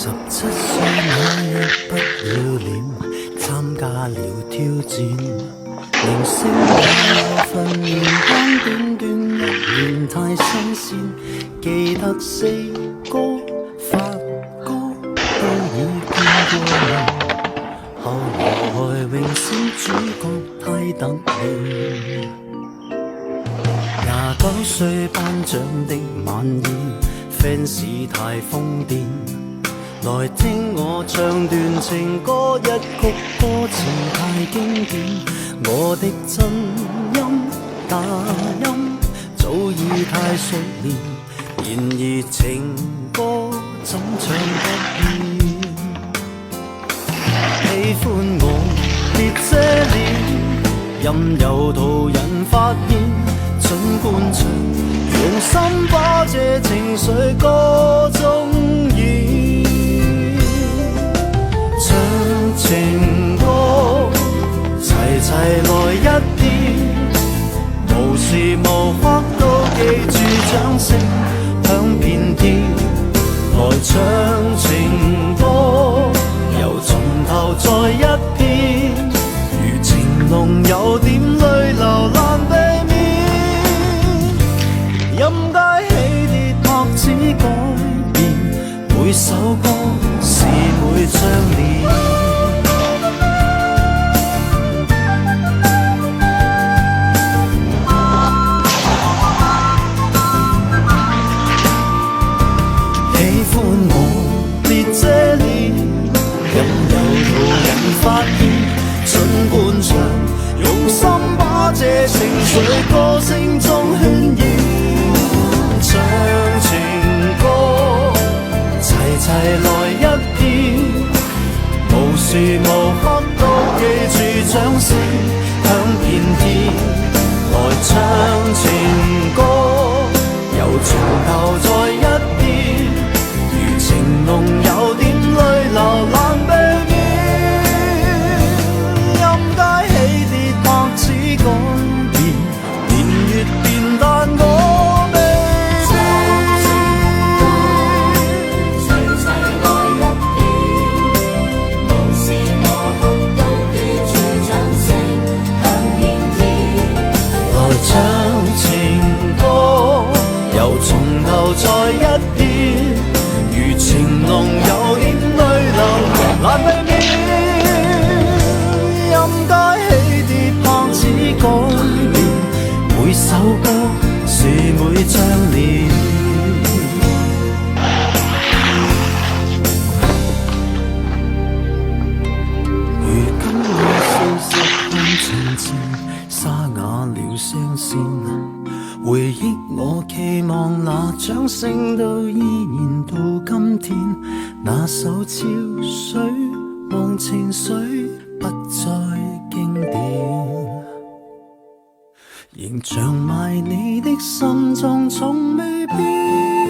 17歲那日不要臉，參加了挑戰，明星也有訓練班，短短一年太新鮮。記得四哥、發哥都已見過面，後來榮升主角太突然。29歲頒獎的晚宴，fans 太瘋癲。來聽我唱段情歌，一曲歌詞太經典。我的真音假音早已太熟練，然而情歌怎唱不厭？喜歡我別遮臉，任由途人發現，儘管唱，用心把這情緒歌中演。唱情歌，齊齊來一遍，無時無刻都記住掌聲響遍天。來唱情歌，由從頭再一遍，如情濃有點淚流難避免。任街起跌拍子改變，每首歌是每張臉。喜歡我別遮臉，任由途人發現，儘管唱，用心把這情緒歌聲中渲染。唱情歌，齊齊來一遍，無時無刻都記住掌聲響遍天。來唱情歌，由從頭再一遍，如情濃有點淚流難避免。任街起跌拍子改變，年月變但我未變。齊齊來一遍，無時無刻都記住掌聲響遍天。來唱情歌，由從頭再一遍，如情濃有點淚流難避免。任街起跌拍子改變，每首歌是每張臉。如今我消息看情節，沙啞了聲線，回憶我期望那掌聲都依然到今天。那首潮水忘情水不再經典，仍長埋你的心中從未變。